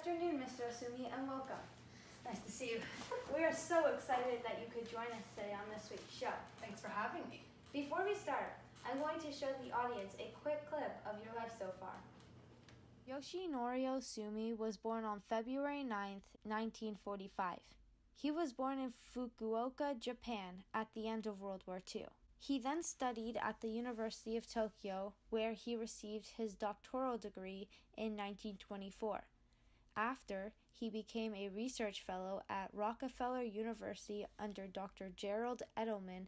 afternoon, Mr. Ohsumi, and welcome. Nice to see you. We are so excited that you could join us today on this week's show. Thanks for having me. Before we start, I'm going to show the audience a quick clip of your life so far. Yoshinori Ohsumi was born on February 9th, 1945. He was born in Fukuoka, Japan, at the end of World War II. He then studied at the University of Tokyo, where he received his doctoral degree in 1924. After, he became a research fellow at Rockefeller University under Dr. Gerald Edelman,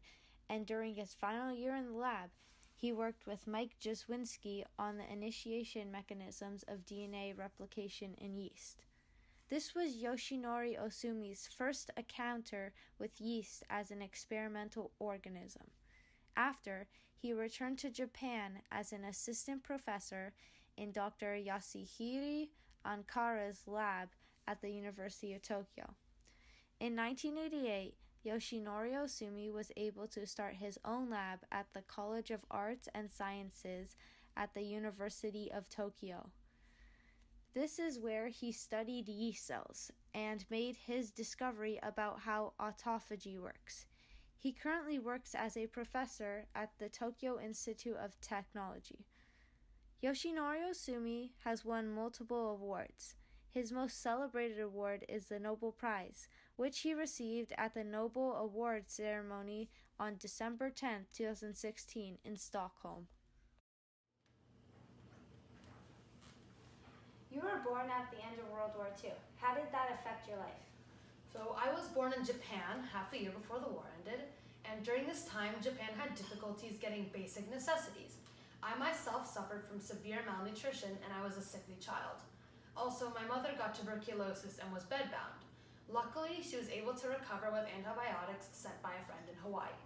and during his final year in the lab, he worked with Mike Jaswinski on the initiation mechanisms of DNA replication in yeast. This was Yoshinori Ohsumi's first encounter with yeast as an experimental organism. After, he returned to Japan as an assistant professor in Dr. Yasuhiro Ankara's lab at the University of Tokyo. In 1988, Yoshinori Ohsumi was able to start his own lab at the College of Arts and Sciences at the University of Tokyo. This is where he studied yeast cells and made his discovery about how autophagy works. He currently works as a professor at the Tokyo Institute of Technology. Yoshinori Ohsumi has won multiple awards. His most celebrated award is the Nobel Prize, which he received at the Nobel Award ceremony on December 10, 2016 in Stockholm. You were born at the end of World War II. How did that affect your life? So I was born in Japan half a year before the war ended, and during this time, Japan had difficulties getting basic necessities. I myself suffered from severe malnutrition, and I was a sickly child. Also, my mother got tuberculosis and was bedbound. Luckily, she was able to recover with antibiotics sent by a friend in Hawaii.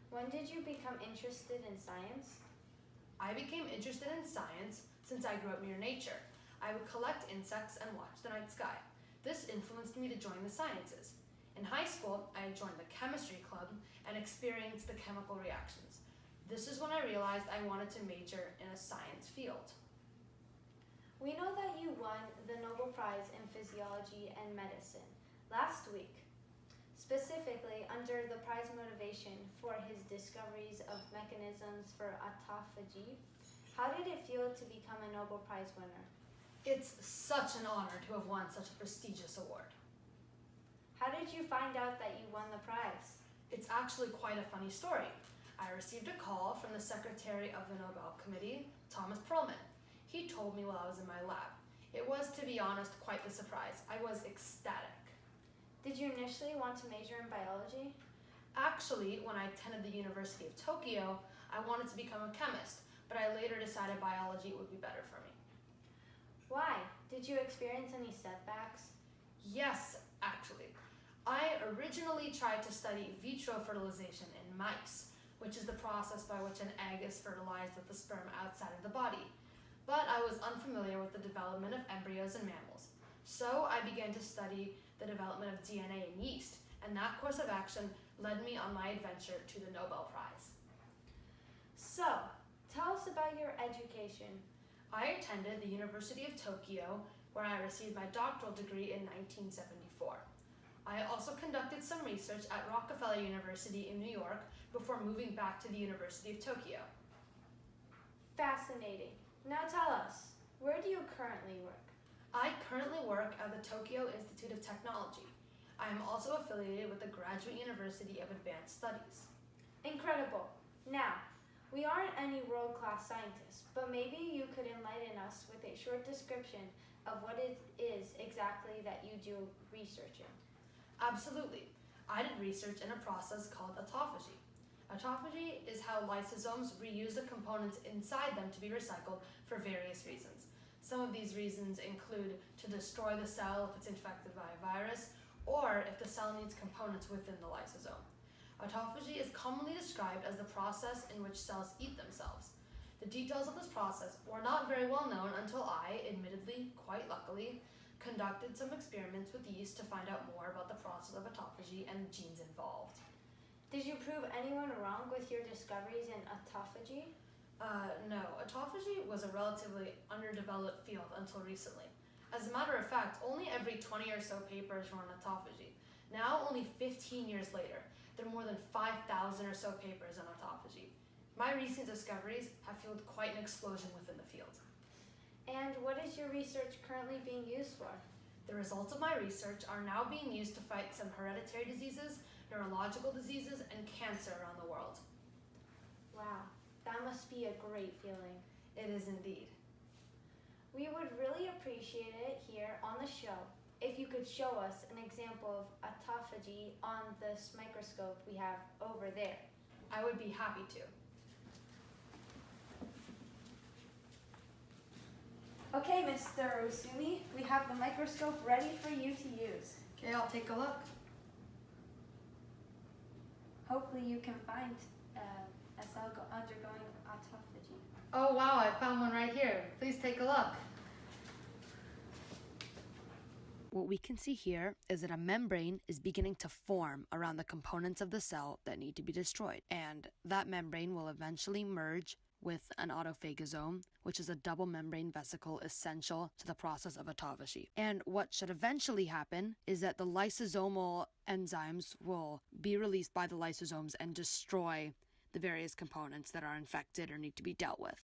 When did you become interested in science? I became interested in science since I grew up near nature. I would collect insects and watch the night sky. This influenced me to join the sciences. In high school, I joined the chemistry club and experienced the chemical reactions. This is when I realized I wanted to major in a science field. We know that you won the Nobel Prize in Physiology and Medicine last week, specifically under the prize motivation for his discoveries of mechanisms for autophagy. How did it feel to become a Nobel Prize winner? It's such an honor to have won such a prestigious award. How did you find out that you won the prize? It's actually quite a funny story. I received a call from the secretary of the Nobel Committee, Thomas Perlman. He told me while I was in my lab. It was, to be honest, quite the surprise. I was ecstatic. Did you initially want to major in biology? Actually, when I attended the University of Tokyo, I wanted to become a chemist, but I later decided biology would be better for me. Why? Did you experience any setbacks? Yes, actually. I originally tried to study vitro fertilization in mice, which is the process by which an egg is fertilized with the sperm outside of the body. But I was unfamiliar with the development of embryos in mammals. So I began to study the development of DNA in yeast, and that course of action led me on my adventure to the Nobel Prize. So, tell us about your education. I attended the University of Tokyo, where I received my doctoral degree in 1974. I also conducted some research at Rockefeller University in New York before moving back to the University of Tokyo. Fascinating. Now tell us, where do you currently work? I currently work at the Tokyo Institute of Technology. I am also affiliated with the Graduate University of Advanced Studies. Incredible. Now, we aren't any world-class scientists, but maybe you could enlighten us with a short description of what it is exactly that you do research in. Absolutely. I did research in a process called autophagy. Autophagy is how lysosomes reuse the components inside them to be recycled for various reasons. Some of these reasons include to destroy the cell if it's infected by a virus, or if the cell needs components within the lysosome. Autophagy is commonly described as the process in which cells eat themselves. The details of this process were not very well known until I, admittedly, quite luckily, conducted some experiments with yeast to find out more about the process of autophagy and genes involved. Did you prove anyone wrong with your discoveries in autophagy? No, autophagy was a relatively underdeveloped field until recently. As a matter of fact, only every 20 or so papers were on autophagy. Now, only 15 years later, there are more than 5,000 or so papers on autophagy. My recent discoveries have fueled quite an explosion within the field. And what is your research currently being used for? The results of my research are now being used to fight some hereditary diseases, neurological diseases, and cancer around the world. Wow, that must be a great feeling. It is indeed. We would really appreciate it here on the show if you could show us an example of autophagy on this microscope we have over there. I would be happy to. Okay, Mr. Ohsumi, we have the microscope ready for you to use. Okay, I'll take a look. Hopefully you can find a cell undergoing autophagy. Oh wow, I found one right here. Please take a look. What we can see here is that a membrane is beginning to form around the components of the cell that need to be destroyed, and that membrane will eventually merge with an autophagosome, which is a double membrane vesicle essential to the process of autophagy. And what should eventually happen is that the lysosomal enzymes will be released by the lysosomes and destroy the various components that are infected or need to be dealt with.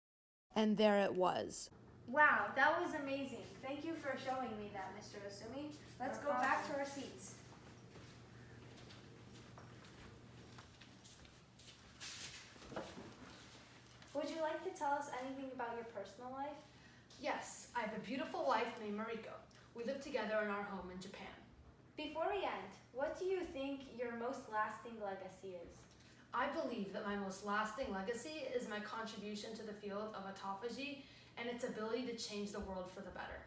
And there it was. Wow, that was amazing. Thank you for showing me that, Mr. Ohsumi. Let's go back to our seats. Would you like to tell us anything about your personal life? Yes, I have a beautiful wife named Mariko. We live together in our home in Japan. Before we end, what do you think your most lasting legacy is? I believe that my most lasting legacy is my contribution to the field of autophagy and its ability to change the world for the better.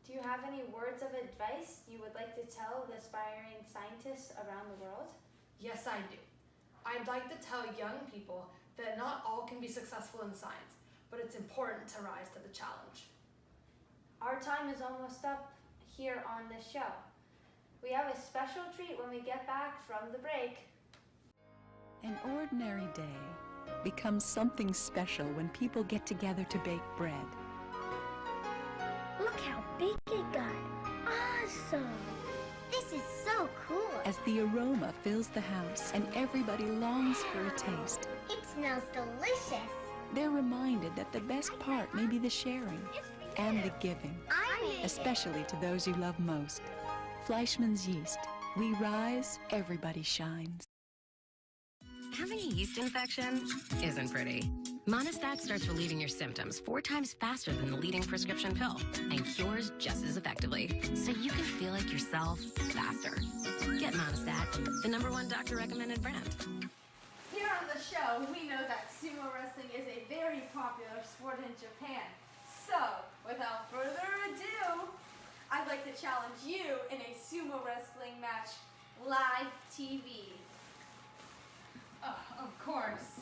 Do you have any words of advice you would like to tell the aspiring scientists around the world? Yes, I do. I'd like to tell young people that not all can be successful in science, but it's important to rise to the challenge. Our time is almost up here on this show. We have a special treat when we get back from the break. An ordinary day becomes something special when people get together to bake bread. Look how big it got. Awesome. This is so cool. As the aroma fills the house and everybody longs for a taste, It smells delicious. they're reminded that the best part may be the sharing and the giving, I made it. especially to those you love most. Fleischmann's Yeast. We rise, everybody shines. Having a yeast infection isn't pretty. Monistat starts relieving your symptoms 4 times faster than the leading prescription pill and cures just as effectively, so you can feel like yourself faster. Get Monistat, the #1 doctor-recommended brand. Here on the show, we know that sumo wrestling is a very popular sport in Japan. So, without further ado, I'd like to challenge you in a sumo wrestling match live TV. Of course.